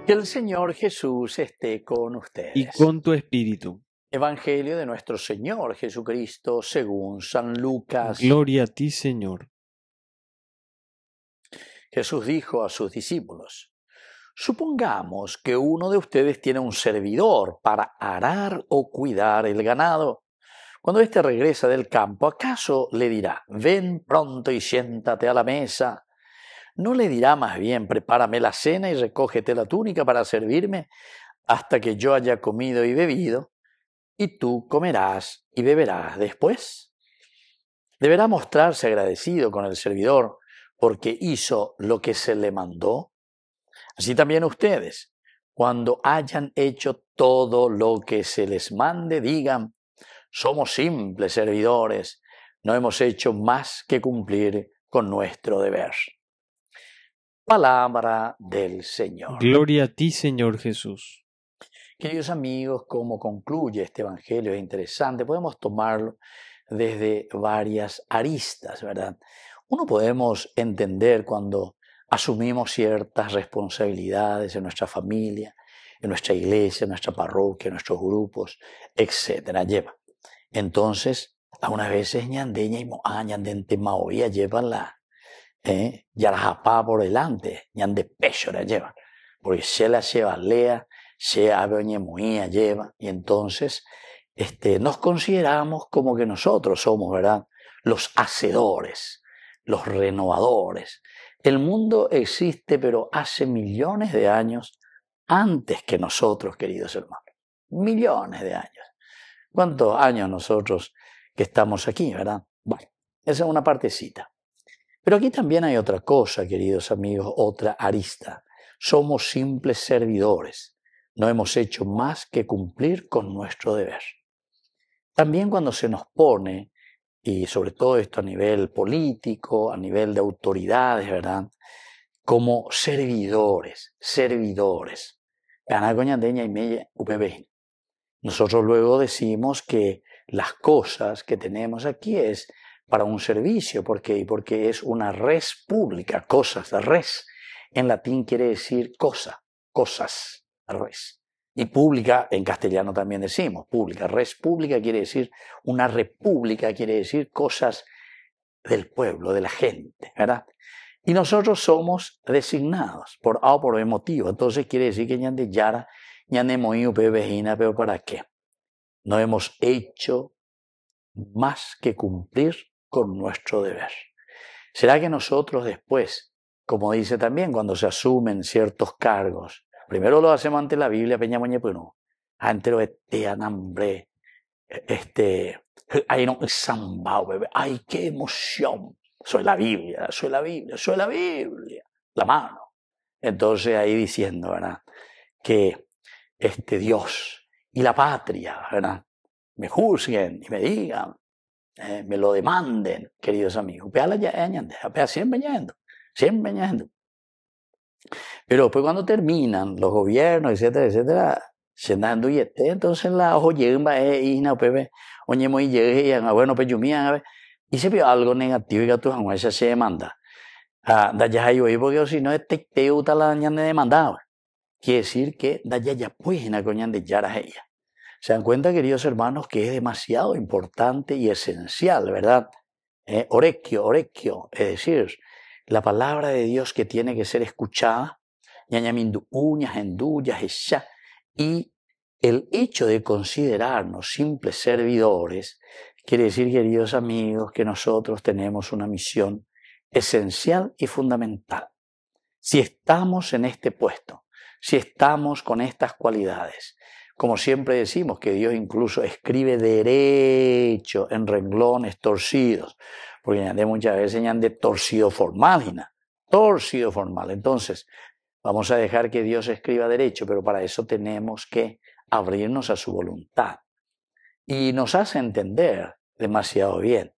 Que el Señor Jesús esté con y ustedes. con tu espíritu. Evangelio de nuestro Señor Jesucristo según San Lucas. Gloria a ti, Señor. Jesús dijo a sus discípulos: supongamos que uno de ustedes tiene un servidor para arar o cuidar el ganado. Cuando éste regresa del campo, ¿acaso le dirá: ven pronto y siéntate a la mesa? ¿No le dirá más bien: prepárame la cena y recógete la túnica para servirme hasta que yo haya comido y bebido, y tú comerás y beberás después? Deberá mostrarse agradecido con el servidor porque hizo lo que se le mandó. Así también ustedes, cuando hayan hecho todo lo que se les mande, digan: somos simples servidores, no hemos hecho más que cumplir con nuestro deber. Palabra del Señor. Gloria a ti, Señor Jesús. Queridos amigos, cómo concluye este evangelio es interesante. Podemos tomarlo desde varias aristas, ¿verdad? Uno podemos entender cuando asumimos ciertas responsabilidades en nuestra familia, en nuestra iglesia, en nuestra parroquia, en nuestros grupos, etcétera. Lleva. Entonces, algunas veces ñandeña y ñandente maoía llevan yarajapá por delante, ñande pecho la llevan, porque se la lleva lea, se abeñemuía lleva, y entonces nos consideramos como que nosotros somos, ¿verdad?, los hacedores, los renovadores. El mundo existe, pero hace millones de años antes que nosotros, queridos hermanos. Millones de años. ¿Cuántos años nosotros que estamos aquí, verdad? Bueno, esa es una partecita. Pero aquí también hay otra cosa, queridos amigos, otra arista. Somos simples servidores. No hemos hecho más que cumplir con nuestro deber. También cuando se nos pone, y sobre todo esto a nivel político, a nivel de autoridades, ¿verdad?, como servidores. Nosotros luego decimos que las cosas que tenemos aquí es para un servicio. ¿Por qué? Porque es una res pública, cosas, res. En latín quiere decir cosa, cosas, res. Y pública, en castellano también decimos, pública. Res pública quiere decir una república, quiere decir cosas del pueblo, de la gente, ¿verdad? Y nosotros somos designados por A o por B motivo. Entonces quiere decir que ñande yara, ñande moío, vejina, pero ¿para qué? No hemos hecho más que cumplir con nuestro deber. ¿Será que nosotros después, como dice también cuando se asumen ciertos cargos, primero lo hacemos ante la Biblia, peña moñe puno, ante lo hambre, ay no, sambao, bebé, ay qué emoción, soy la Biblia, la mano. Entonces ahí diciendo, ¿verdad?, que Dios y la patria, ¿verdad?, me juzguen y me digan, me lo demanden, queridos amigos. Siempre yendo. Pero después cuando terminan los gobiernos, etcétera, etcétera, se andan duyete, entonces la ojo llega, oye, muy llega, bueno, pues yo mía, y se vio algo negativo y que tu jamás se demanda. Da ya hay hoy, porque si no, te uta la ñande demandada. Quiere decir que da ya pues en la coña de yara ella. Se dan cuenta, queridos hermanos, que es demasiado importante y esencial, ¿verdad? Orecchio, es decir, la palabra de Dios que tiene que ser escuchada, ñañamindu uñas, endullas, y el hecho de considerarnos simples servidores quiere decir, queridos amigos, que nosotros tenemos una misión esencial y fundamental. Si estamos en este puesto, si estamos con estas cualidades, como siempre decimos que Dios incluso escribe derecho en renglones torcidos, porque de muchas veces de torcido formal. Entonces, vamos a dejar que Dios escriba derecho, pero para eso tenemos que abrirnos a su voluntad. Y nos hace entender demasiado bien.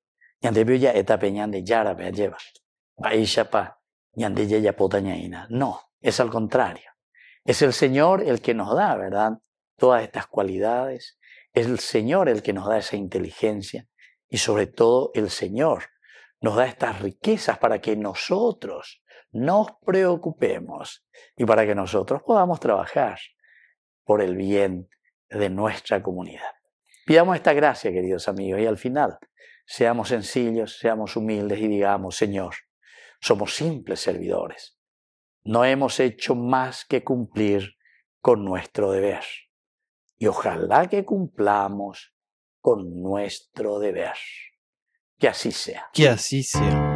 No, es al contrario. Es el Señor el que nos da, ¿verdad?, todas estas cualidades. Es el Señor el que nos da esa inteligencia. Y sobre todo el Señor nos da estas riquezas para que nosotros nos preocupemos y para que nosotros podamos trabajar por el bien de nuestra comunidad. Pidamos esta gracia, queridos amigos, y al final seamos sencillos, seamos humildes y digamos, Señor, somos simples servidores. No hemos hecho más que cumplir con nuestro deber. Y ojalá que cumplamos con nuestro deber. Que así sea. Que así sea.